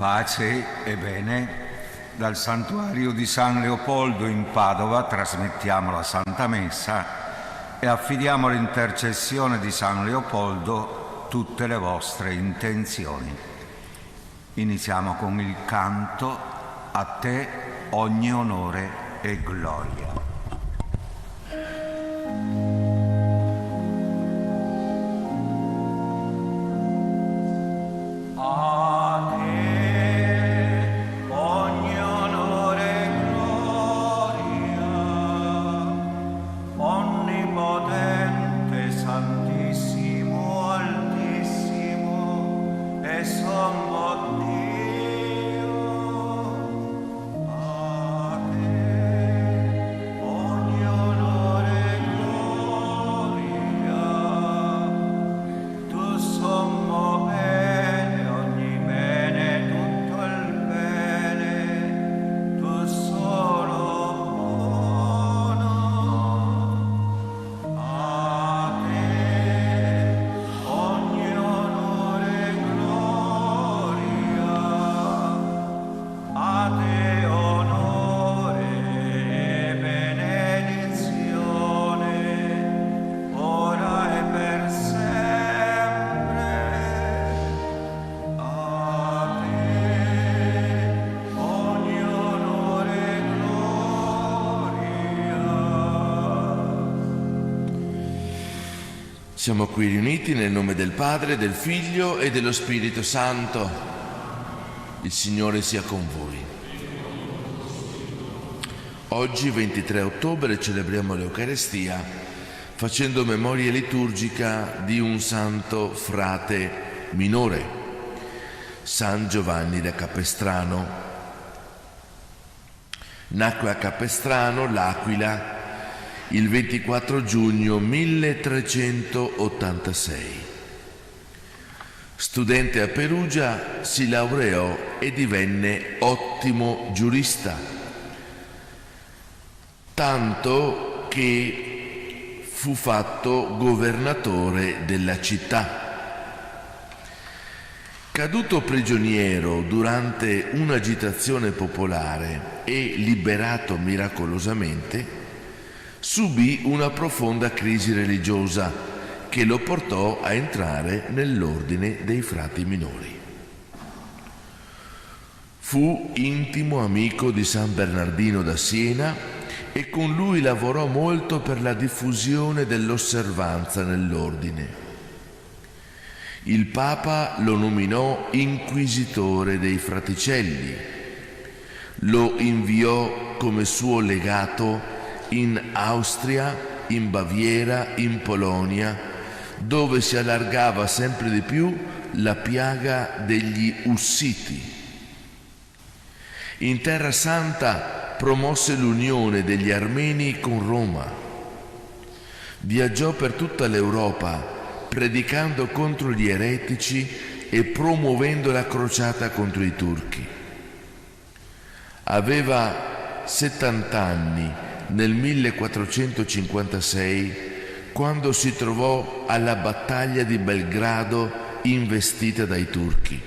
Pace e bene. Dal santuario di San Leopoldo in Padova trasmettiamo la Santa Messa e affidiamo all'intercessione di San Leopoldo tutte le vostre intenzioni. Iniziamo con il canto "A te ogni onore e gloria". Siamo qui riuniti nel nome del Padre, del Figlio e dello Spirito Santo. Il Signore sia con voi. Oggi, 23 ottobre, celebriamo l'Eucarestia facendo memoria liturgica di un santo frate minore, San Giovanni da Capestrano. Nacque a Capestrano, l'Aquila, il 24 giugno 1386. Studente a Perugia, si laureò e divenne ottimo giurista, tanto che fu fatto governatore della città. Caduto prigioniero durante un'agitazione popolare e liberato miracolosamente, subì una profonda crisi religiosa che lo portò a entrare nell'ordine dei frati minori. Fu intimo amico di San Bernardino da Siena e con lui lavorò molto per la diffusione dell'osservanza nell'ordine. Il Papa lo nominò inquisitore dei fraticelli, lo inviò come suo legato in Austria, in Baviera, in Polonia, dove si allargava sempre di più la piaga degli Ussiti. In Terra Santa promosse l'unione degli armeni con Roma. Viaggiò per tutta l'Europa, predicando contro gli eretici e promuovendo la crociata contro i turchi. Aveva 70 anni nel 1456, quando si trovò alla battaglia di Belgrado investita dai turchi.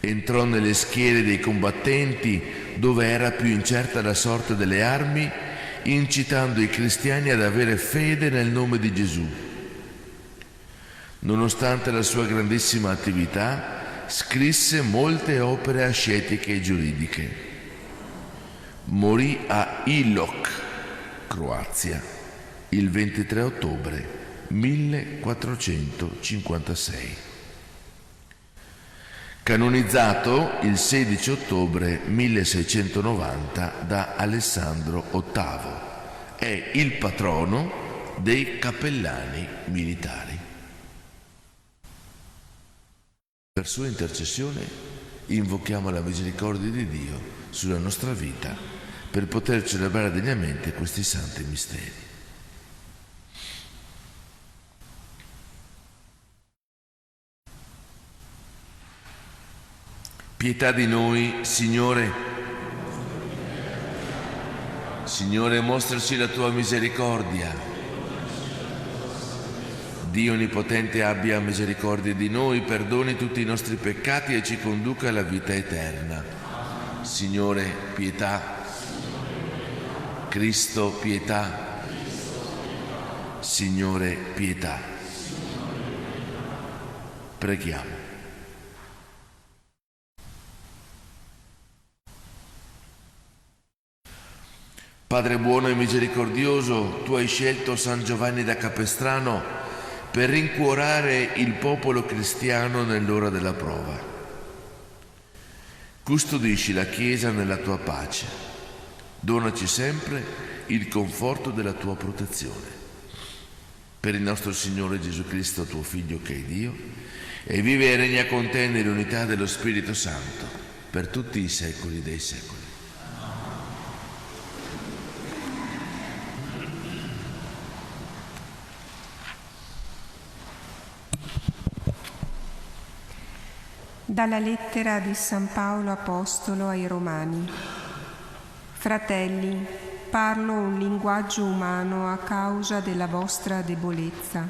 Entrò nelle schiere dei combattenti, dove era più incerta la sorte delle armi, incitando i cristiani ad avere fede nel nome di Gesù. Nonostante la sua grandissima attività, scrisse molte opere ascetiche e giuridiche. Morì a Ilok, Croazia, il 23 ottobre 1456. Canonizzato il 16 ottobre 1690 da Alessandro VIII. È il patrono dei cappellani militari. Per sua intercessione invochiamo la misericordia di Dio sulla nostra vita per poter celebrare degnamente questi santi misteri. Pietà di noi, Signore. Signore, mostraci la tua misericordia. Dio Onnipotente abbia misericordia di noi, perdoni tutti i nostri peccati e ci conduca alla vita eterna. Signore, pietà. Cristo, pietà. Signore, pietà. Preghiamo. Padre buono e misericordioso, tu hai scelto San Giovanni da Capestrano per rincuorare il popolo cristiano nell'ora della prova. Custodisci la Chiesa nella tua pace. Donaci sempre il conforto della tua protezione. Per il nostro Signore Gesù Cristo, tuo Figlio che è Dio, e vive e regna con te nell'unità dello Spirito Santo, per tutti i secoli dei secoli. Dalla lettera di San Paolo Apostolo ai Romani. Fratelli, parlo un linguaggio umano a causa della vostra debolezza.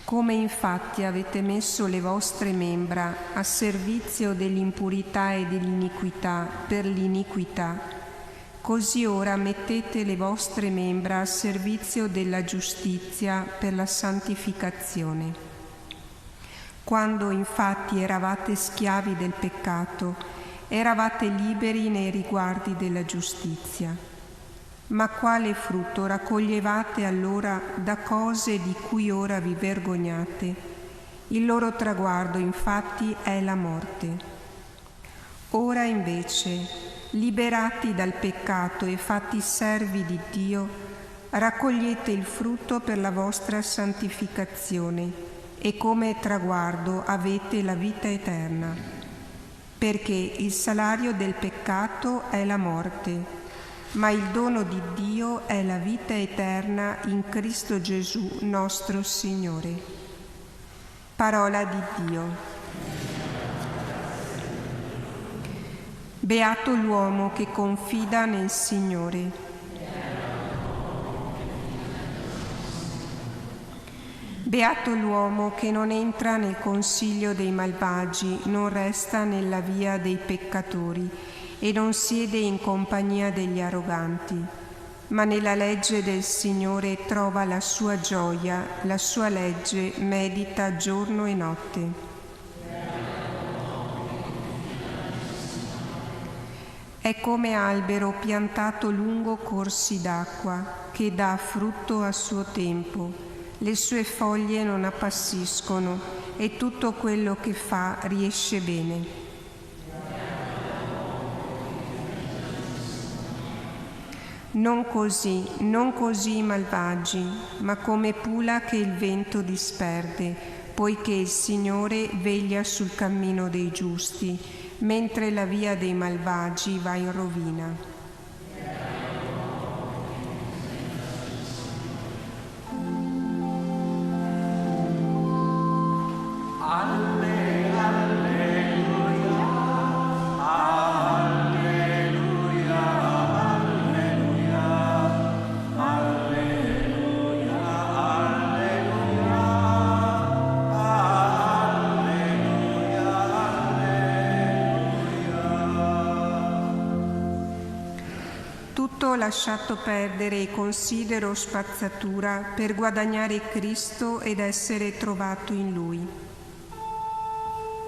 Come infatti avete messo le vostre membra a servizio dell'impurità e dell'iniquità per l'iniquità, così ora mettete le vostre membra a servizio della giustizia per la santificazione. Quando infatti eravate schiavi del peccato, eravate liberi nei riguardi della giustizia. Ma quale frutto raccoglievate allora da cose di cui ora vi vergognate? Il loro traguardo infatti è la morte. Ora invece, liberati dal peccato e fatti servi di Dio, raccogliete il frutto per la vostra santificazione e come traguardo avete la vita eterna, perché il salario del peccato è la morte, ma il dono di Dio è la vita eterna in Cristo Gesù nostro Signore. Parola di Dio. Beato l'uomo che confida nel Signore. Beato l'uomo che non entra nel consiglio dei malvagi, non resta nella via dei peccatori e non siede in compagnia degli arroganti, ma nella legge del Signore trova la sua gioia, la sua legge medita giorno e notte. È come albero piantato lungo corsi d'acqua, che dà frutto a suo tempo. Le sue foglie non appassiscono e tutto quello che fa riesce bene. Non così i malvagi, ma come pula che il vento disperde, poiché il Signore veglia sul cammino dei giusti, mentre la via dei malvagi va in rovina. Tutto ho lasciato perdere e considero spazzatura per guadagnare Cristo ed essere trovato in Lui.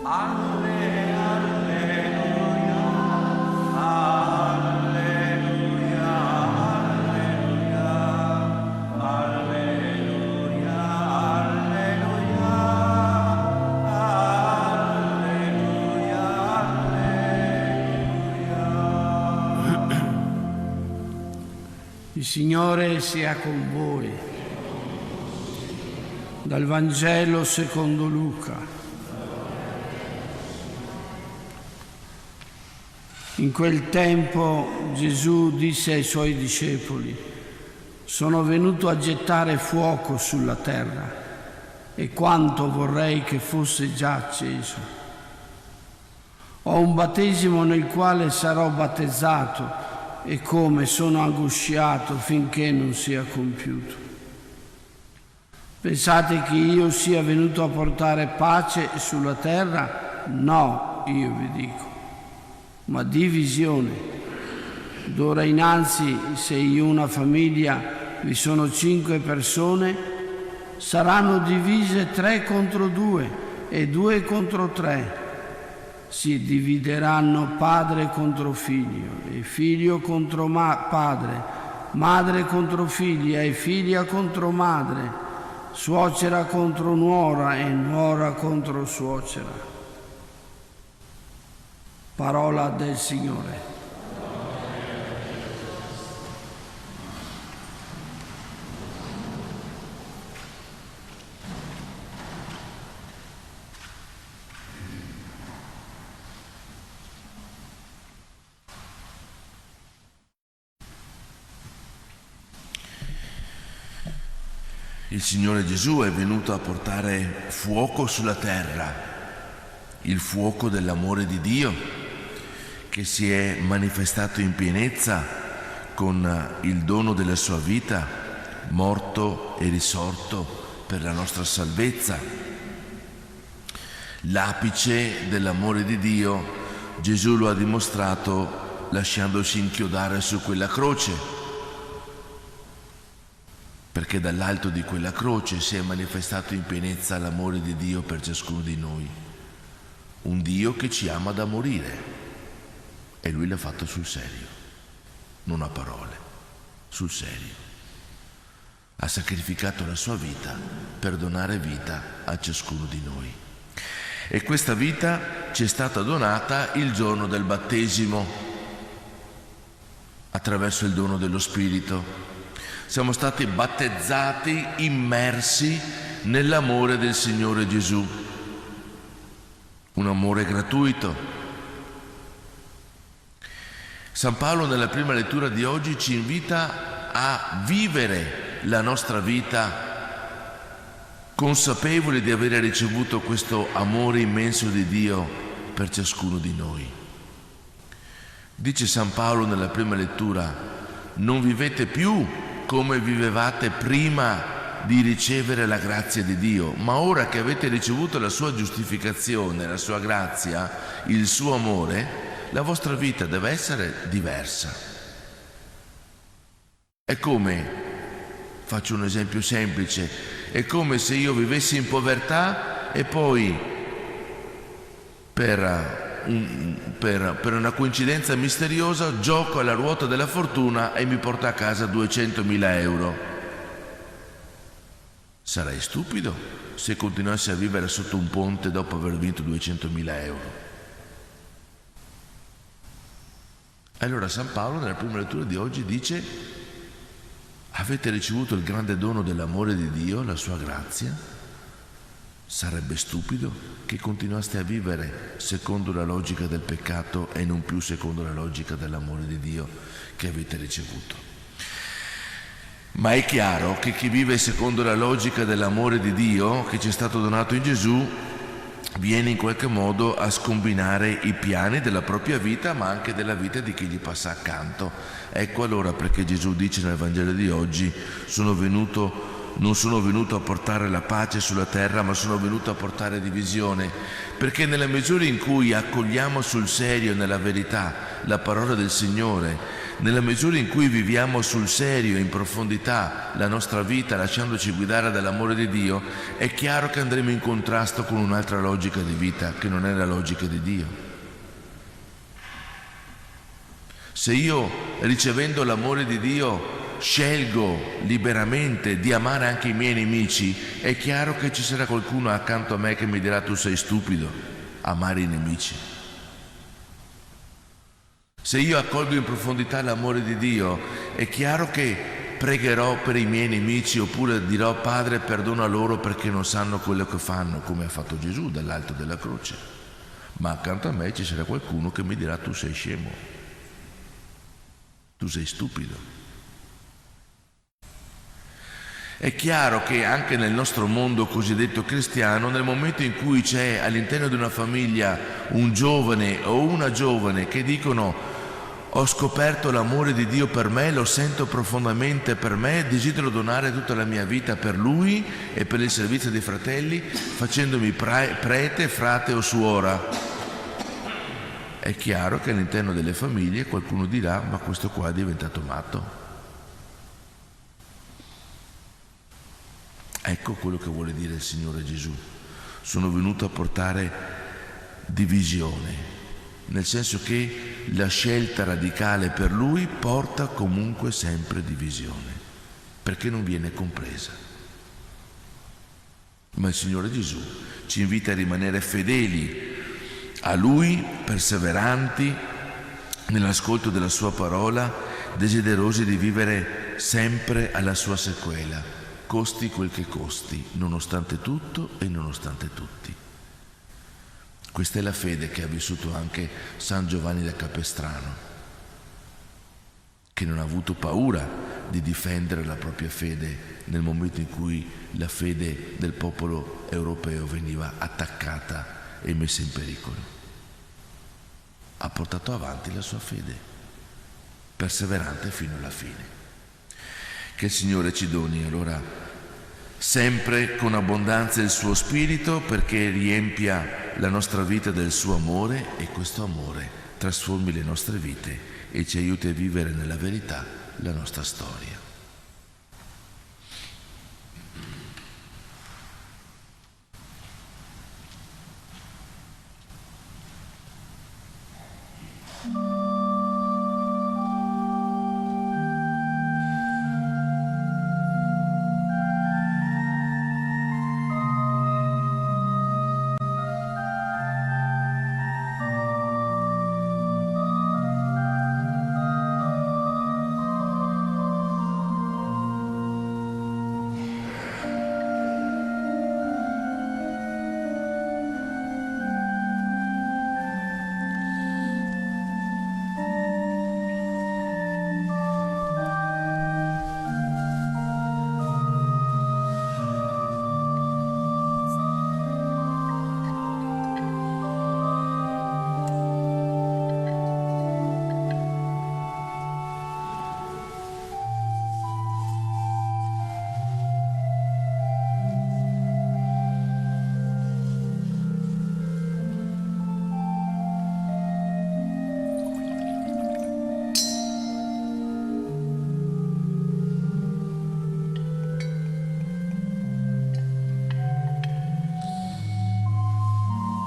Alleluia, alleluia, alleluia, alleluia, alleluia, alleluia. Il Signore sia con voi. Dal Vangelo secondo Luca. In quel tempo Gesù disse ai suoi discepoli: sono venuto a gettare fuoco sulla terra e quanto vorrei che fosse già acceso. Ho un battesimo nel quale sarò battezzato e come sono angosciato finché non sia compiuto. Pensate che io sia venuto a portare pace sulla terra? No, io vi dico, ma divisione. D'ora innanzi, se in una famiglia vi sono 5 persone, saranno divise 3 contro 2 e 2 contro 3. Si divideranno padre contro figlio e figlio contro padre, madre contro figlia e figlia contro madre, suocera contro nuora e nuora contro suocera. Parola del Signore. Il Signore Gesù è venuto a portare fuoco sulla terra, il fuoco dell'amore di Dio che si è manifestato in pienezza con il dono della sua vita, morto e risorto per la nostra salvezza. L'apice dell'amore di Dio Gesù lo ha dimostrato lasciandosi inchiodare su quella croce, perché dall'alto di quella croce si è manifestato in pienezza l'amore di Dio per ciascuno di noi. Un Dio che ci ama da morire, e Lui l'ha fatto sul serio, non a parole, sul serio. Ha sacrificato la sua vita per donare vita a ciascuno di noi. E questa vita ci è stata donata il giorno del battesimo, attraverso il dono dello Spirito. Siamo stati battezzati, immersi nell'amore del Signore Gesù, un amore gratuito. San Paolo nella prima lettura di oggi ci invita a vivere la nostra vita consapevoli di avere ricevuto questo amore immenso di Dio per ciascuno di noi. Dice San Paolo nella prima lettura: non vivete più come vivevate prima di ricevere la grazia di Dio, ma ora che avete ricevuto la sua giustificazione, la sua grazia, il suo amore, la vostra vita deve essere diversa. È come, faccio un esempio semplice, è come se io vivessi in povertà e poi per una coincidenza misteriosa gioco alla ruota della fortuna e mi porto a casa 200.000 euro. Sarei stupido se continuassi a vivere sotto un ponte dopo aver vinto 200.000 euro. Allora San Paolo nella prima lettura di oggi dice: avete ricevuto il grande dono dell'amore di Dio, la sua grazia? Sarebbe stupido che continuaste a vivere secondo la logica del peccato e non più secondo la logica dell'amore di Dio che avete ricevuto. Ma è chiaro che chi vive secondo la logica dell'amore di Dio che ci è stato donato in Gesù viene in qualche modo a scombinare i piani della propria vita, ma anche della vita di chi gli passa accanto. Ecco allora perché Gesù dice nel Vangelo di oggi: non sono venuto a portare la pace sulla terra, ma sono venuto a portare divisione, perché nella misura in cui accogliamo sul serio, nella verità, la parola del Signore, nella misura in cui viviamo sul serio, in profondità, la nostra vita, lasciandoci guidare dall'amore di Dio, è chiaro che andremo in contrasto con un'altra logica di vita, che non è la logica di Dio. Se io, ricevendo l'amore di Dio, scelgo liberamente di amare anche i miei nemici, è chiaro che ci sarà qualcuno accanto a me che mi dirà: tu sei stupido, amare i nemici. Se io accolgo in profondità l'amore di Dio, è chiaro che pregherò per i miei nemici, oppure dirò: Padre, perdona loro perché non sanno quello che fanno, come ha fatto Gesù dall'alto della croce. Ma accanto a me ci sarà qualcuno che mi dirà: tu sei scemo, tu sei stupido. È chiaro che anche nel nostro mondo cosiddetto cristiano, nel momento in cui c'è all'interno di una famiglia un giovane o una giovane che dicono: ho scoperto l'amore di Dio per me, lo sento profondamente per me, desidero donare tutta la mia vita per Lui e per il servizio dei fratelli, facendomi prete, frate o suora. È chiaro che all'interno delle famiglie qualcuno dirà: ma questo qua è diventato matto. Ecco quello che vuole dire il Signore Gesù. Sono venuto a portare divisione, nel senso che la scelta radicale per Lui porta comunque sempre divisione, perché non viene compresa. Ma il Signore Gesù ci invita a rimanere fedeli a Lui, perseveranti nell'ascolto della Sua parola, desiderosi di vivere sempre alla Sua sequela, costi quel che costi, nonostante tutto e nonostante tutti. Questa è la fede che ha vissuto anche San Giovanni da Capestrano, che non ha avuto paura di difendere la propria fede nel momento in cui la fede del popolo europeo veniva attaccata e messa in pericolo. Ha portato avanti la sua fede, perseverante fino alla fine. Che il Signore ci doni allora sempre con abbondanza il suo spirito, perché riempia la nostra vita del suo amore e questo amore trasformi le nostre vite e ci aiuti a vivere nella verità la nostra storia.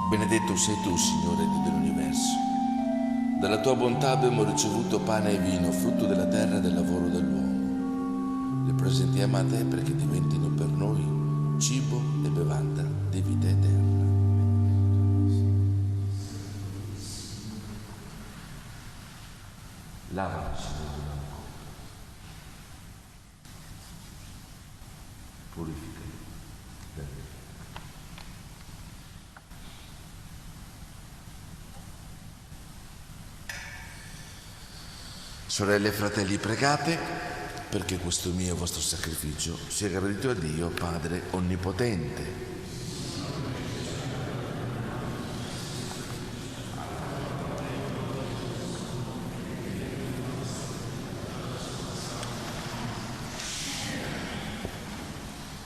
Benedetto sei tu, Signore Dio dell'universo. Dalla tua bontà abbiamo ricevuto pane e vino, frutto della terra e del lavoro dell'uomo. Le presentiamo a te perché diventino per noi cibo e bevanda di vita eterna. Lavaci, Signore, purificami. Sorelle e fratelli, pregate perché questo mio e vostro sacrificio sia gradito a Dio Padre Onnipotente.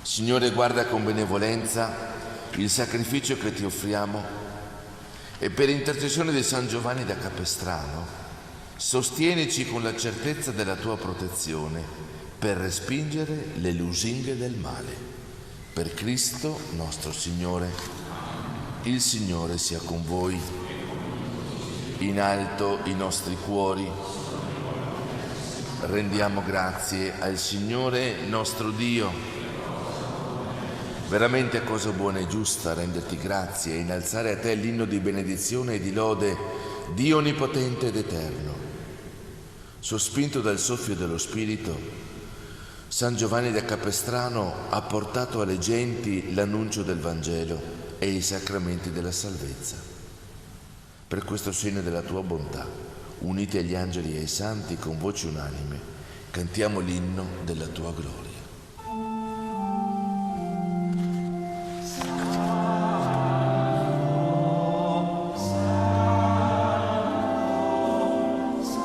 Signore, guarda con benevolenza il sacrificio che ti offriamo e per intercessione di San Giovanni da Capestrano sostienici con la certezza della tua protezione per respingere le lusinghe del male. Per Cristo nostro Signore. Il Signore sia con voi. In alto i nostri cuori. Rendiamo grazie al Signore nostro Dio. Veramente è cosa buona e giusta renderti grazie e innalzare a te l'inno di benedizione e di lode, Dio onnipotente ed eterno. Sospinto dal soffio dello Spirito, San Giovanni da Capestrano ha portato alle genti l'annuncio del Vangelo e i sacramenti della salvezza. Per questo segno della tua bontà, uniti agli angeli e ai santi con voce unanime, cantiamo l'inno della tua gloria.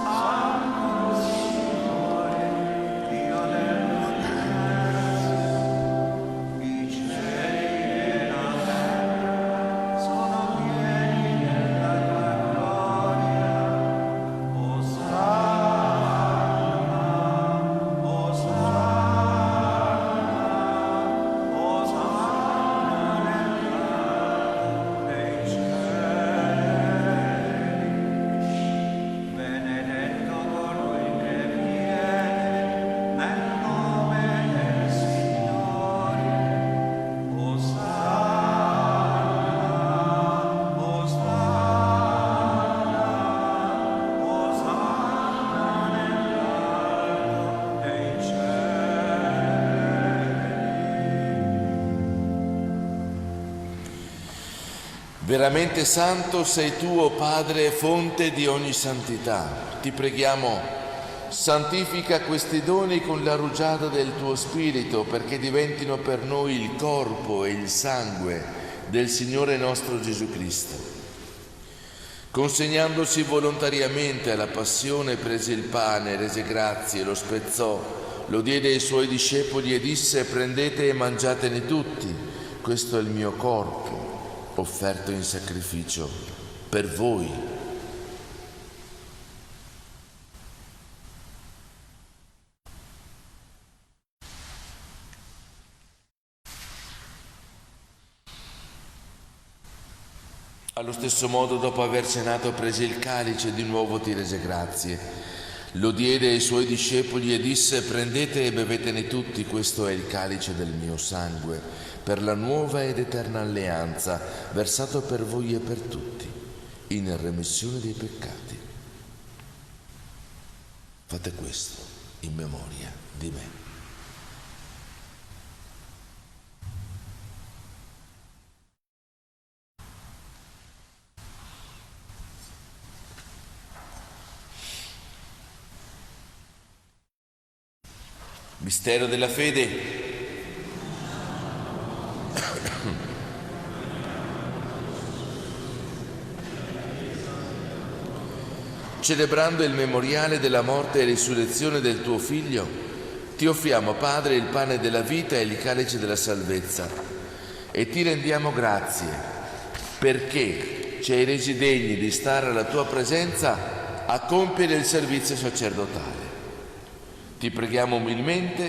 Ah Veramente santo sei tu, o Padre, fonte di ogni santità. Ti preghiamo, santifica questi doni con la rugiada del tuo Spirito, perché diventino per noi il corpo e il sangue del Signore nostro Gesù Cristo. Consegnandosi volontariamente alla passione, prese il pane, rese grazie, lo spezzò, lo diede ai suoi discepoli e disse: prendete e mangiatene tutti, questo è il mio corpo, offerto in sacrificio per voi. Allo stesso modo, dopo aver cenato, prese il calice e di nuovo ti rese grazie. Lo diede ai suoi discepoli e disse: prendete e bevetene tutti, questo è il calice del mio sangue, per la nuova ed eterna alleanza, versato per voi e per tutti, in remissione dei peccati. Fate questo in memoria di me. Mistero della fede. Celebrando il memoriale della morte e risurrezione del tuo Figlio, ti offriamo, Padre, il pane della vita e il calice della salvezza, e ti rendiamo grazie perché ci hai resi degni di stare alla tua presenza a compiere il servizio sacerdotale. Ti preghiamo umilmente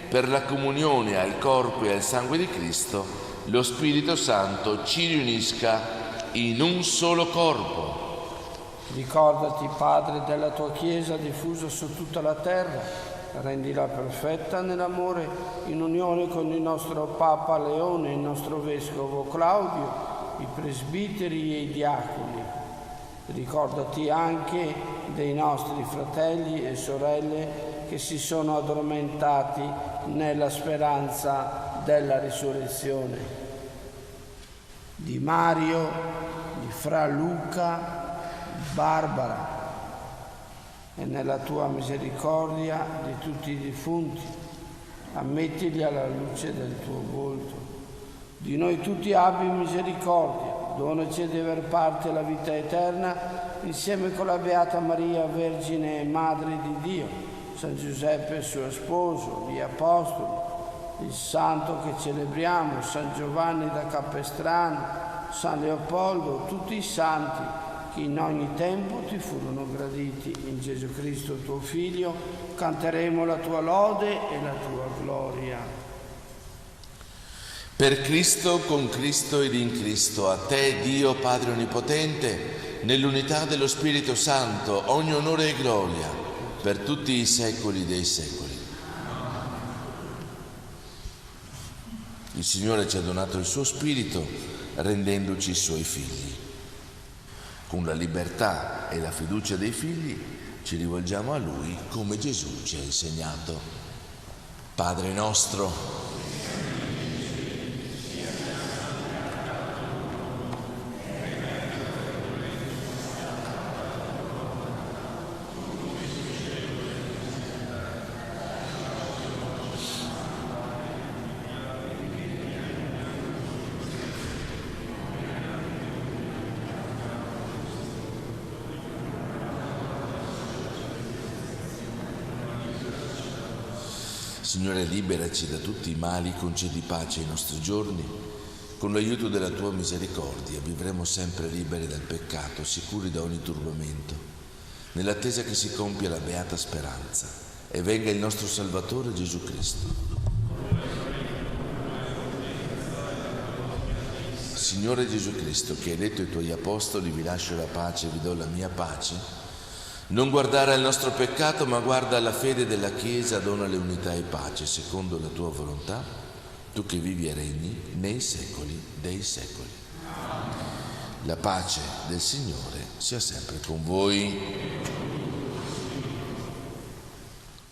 per la comunione al corpo e al sangue di Cristo, lo Spirito Santo ci riunisca in un solo corpo. Ricordati, Padre, della tua Chiesa diffusa su tutta la terra, rendila perfetta nell'amore, in unione con il nostro Papa Leone, il nostro Vescovo Claudio, i presbiteri e i diaconi. Ricordati anche dei nostri fratelli e sorelle che si sono addormentati nella speranza della risurrezione, di Mario, di Fra Luca, di Barbara, e nella tua misericordia di tutti i defunti, ammettili alla luce del tuo volto. Di noi tutti abbi misericordia, donaci di aver parte alla vita eterna, insieme con la Beata Maria, Vergine e Madre di Dio, San Giuseppe suo sposo, gli Apostoli, il Santo che celebriamo, San Giovanni da Capestrano, San Leopoldo, tutti i santi che in ogni tempo ti furono graditi. In Gesù Cristo tuo Figlio canteremo la tua lode e la tua gloria. Per Cristo, con Cristo ed in Cristo, a te, Dio Padre Onnipotente, nell'unità dello Spirito Santo, ogni onore e gloria per tutti i secoli dei secoli. Il Signore ci ha donato il suo Spirito, rendendoci i suoi figli. Con la libertà e la fiducia dei figli ci rivolgiamo a Lui come Gesù ci ha insegnato. Padre nostro, Signore, liberaci da tutti i mali, concedi pace ai nostri giorni. Con l'aiuto della tua misericordia vivremo sempre liberi dal peccato, sicuri da ogni turbamento, nell'attesa che si compia la beata speranza e venga il nostro Salvatore Gesù Cristo. Signore Gesù Cristo, che hai detto ai tuoi apostoli: vi lascio la pace, vi do la mia pace, non guardare al nostro peccato, ma guarda alla fede della Chiesa, donale unità e pace, secondo la tua volontà, tu che vivi e regni nei secoli dei secoli. La pace del Signore sia sempre con voi.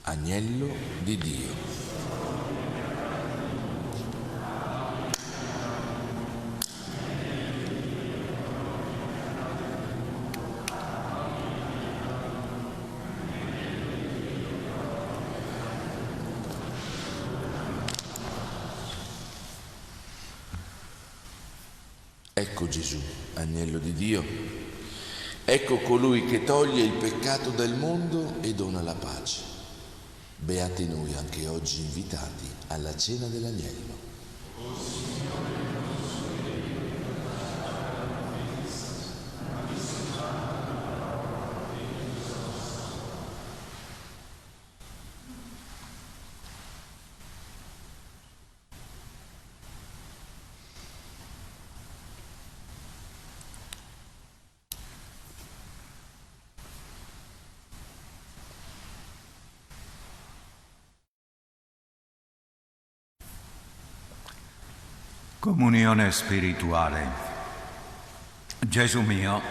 Agnello di Dio. Ecco Gesù, agnello di Dio. Ecco colui che toglie il peccato del mondo e dona la pace. Beati noi anche oggi invitati alla cena dell'agnello. Comunione spirituale. Gesù mio,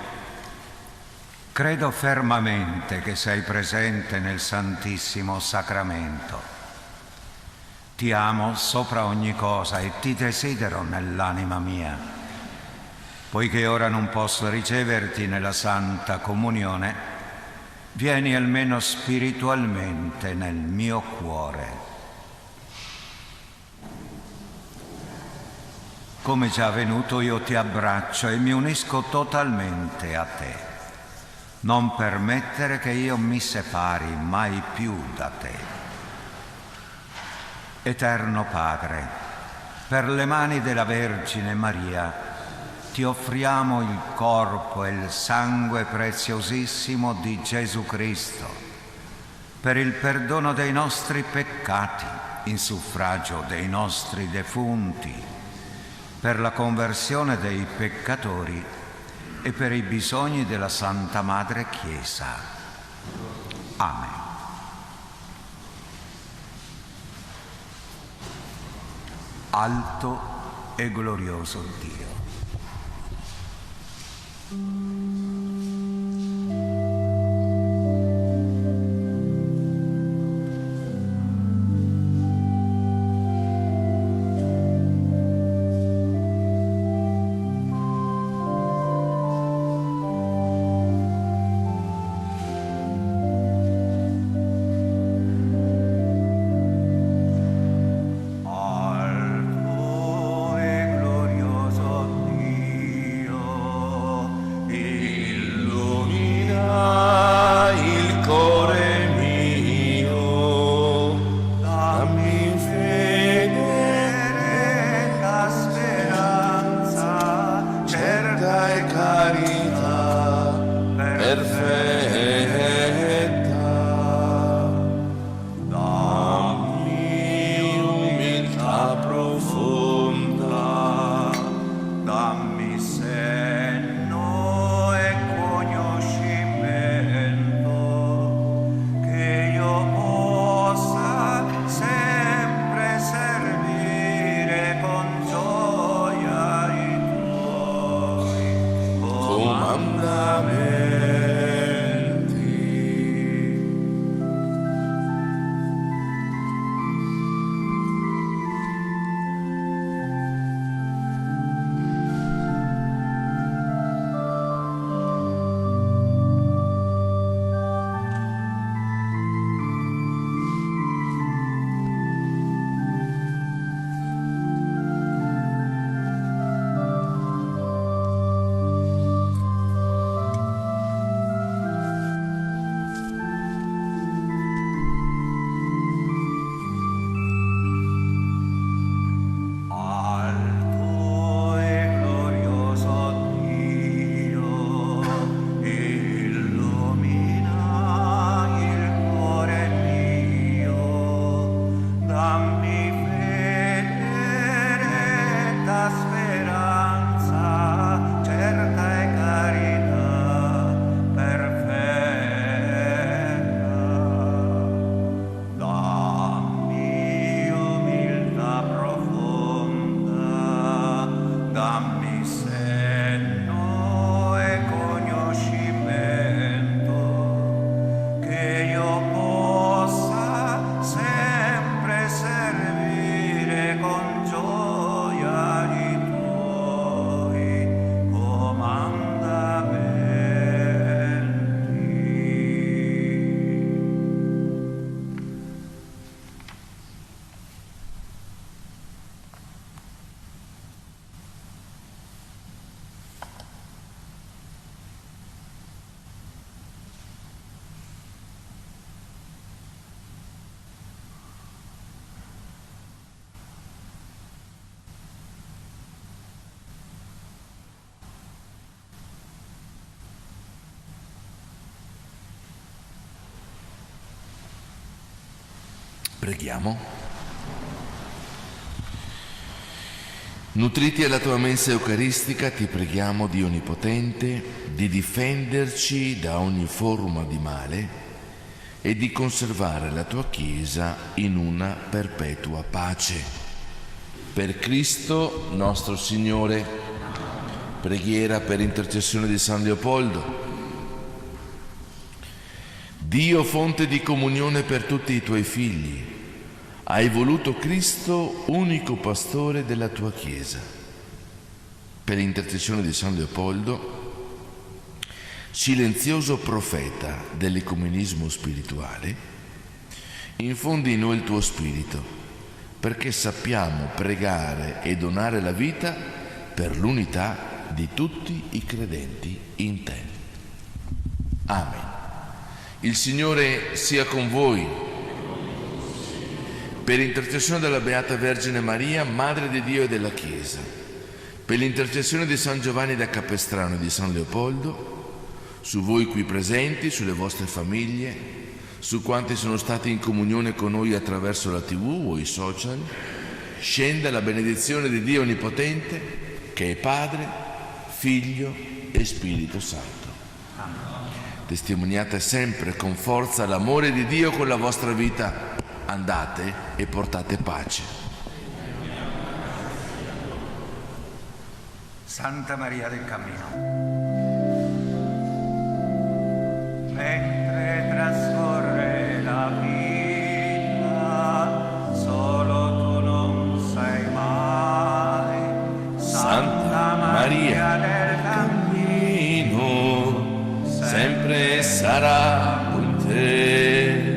credo fermamente che sei presente nel Santissimo Sacramento. Ti amo sopra ogni cosa e ti desidero nell'anima mia. Poiché ora non posso riceverti nella Santa Comunione, vieni almeno spiritualmente nel mio cuore. Come già avvenuto, io ti abbraccio e mi unisco totalmente a te. Non permettere che io mi separi mai più da te. Eterno Padre, per le mani della Vergine Maria, ti offriamo il corpo e il sangue preziosissimo di Gesù Cristo, per il perdono dei nostri peccati, in suffragio dei nostri defunti, per la conversione dei peccatori e per i bisogni della Santa Madre Chiesa. Amen. Alto e glorioso Dio. Preghiamo. Nutriti alla tua mensa eucaristica, ti preghiamo, Dio Onnipotente, di difenderci da ogni forma di male e di conservare la tua Chiesa in una perpetua pace. Per Cristo nostro Signore. Preghiera per intercessione di San Leopoldo. Dio, fonte di comunione per tutti i tuoi figli, hai voluto Cristo, unico pastore della tua Chiesa. Per intercessione di San Leopoldo, silenzioso profeta dell'ecumenismo spirituale, infondi in noi il tuo spirito, perché sappiamo pregare e donare la vita per l'unità di tutti i credenti in te. Amen. Il Signore sia con voi. Per intercessione della Beata Vergine Maria, Madre di Dio e della Chiesa, per l'intercessione di San Giovanni da Capestrano e di San Leopoldo, su voi qui presenti, sulle vostre famiglie, su quanti sono stati in comunione con noi attraverso la TV o i social, scenda la benedizione di Dio Onnipotente, che è Padre, Figlio e Spirito Santo. Testimoniate sempre con forza l'amore di Dio con la vostra vita. Andate e portate pace. Santa Maria del Cammino. Mentre trascorre la vita, solo tu non sai mai. Santa Maria del Cammino, sempre sarà con te.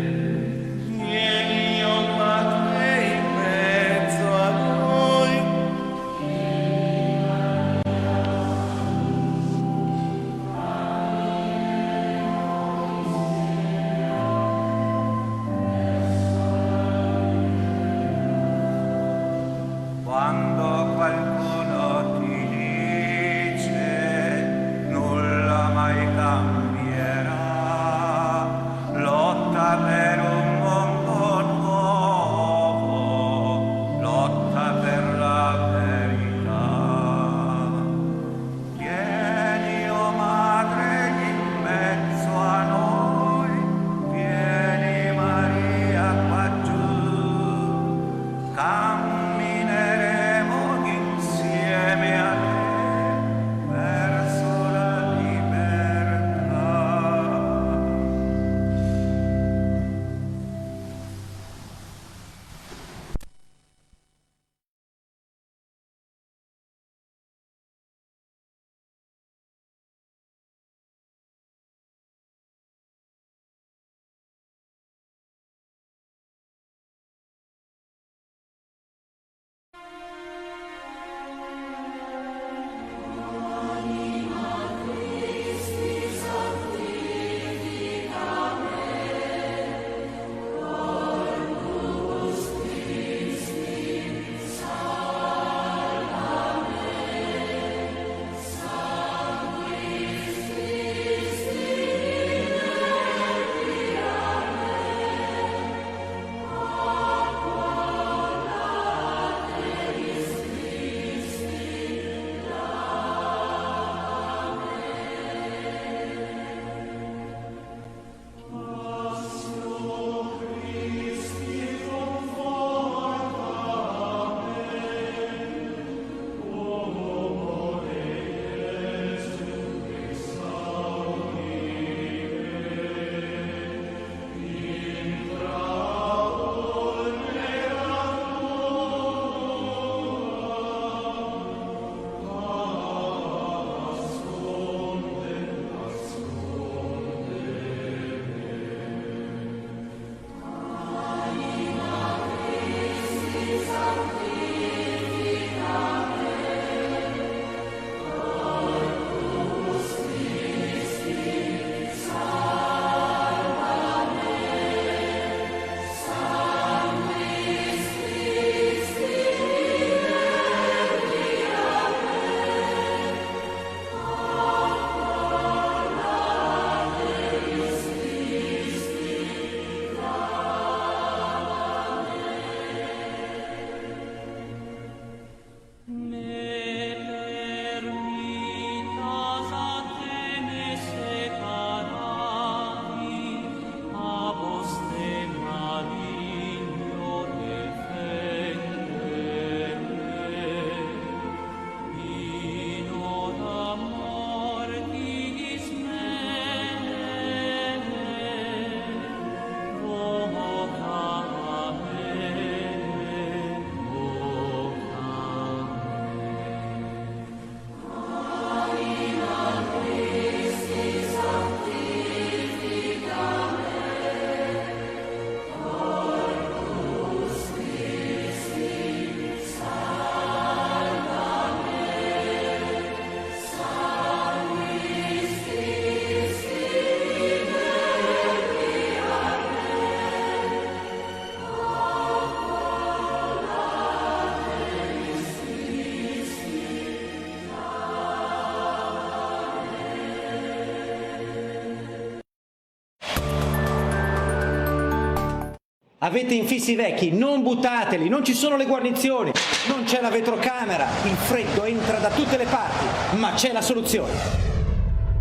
Avete infissi vecchi, non buttateli, non ci sono le guarnizioni, non c'è la vetrocamera, il freddo entra da tutte le parti, ma c'è la soluzione.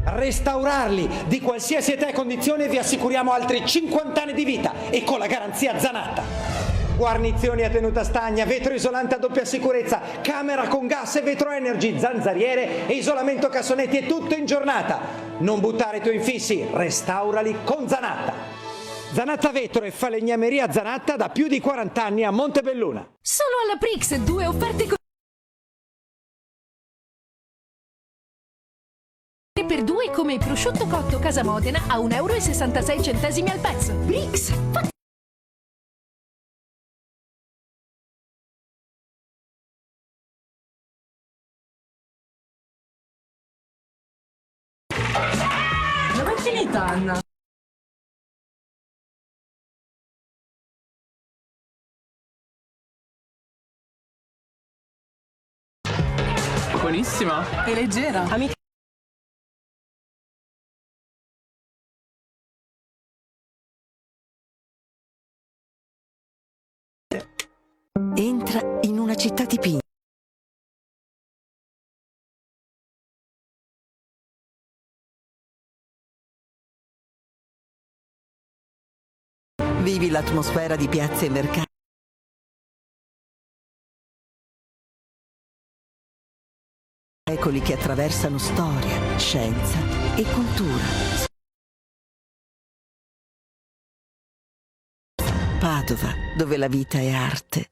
Restaurarli di qualsiasi età e condizione, vi assicuriamo altri 50 anni di vita e con la garanzia Zanatta. Guarnizioni a tenuta stagna, vetro isolante a doppia sicurezza, camera con gas e vetro energy, zanzariere e isolamento cassonetti e tutto in giornata. Non buttare i tuoi infissi, restaurali con Zanatta. Zanatta Vetro e falegnameria Zanatta da più di 40 anni a Montebelluna. Solo alla Prix 2 offerte per 2 come prosciutto cotto Casa Modena a 1,66 euro al pezzo. Prix! Dove è finita Anna? Buonissima. È leggera. Amica. Entra in una città dipinta. Vivi l'atmosfera di piazze e mercati. Secoli che attraversano storia, scienza e cultura. Padova, dove la vita è arte.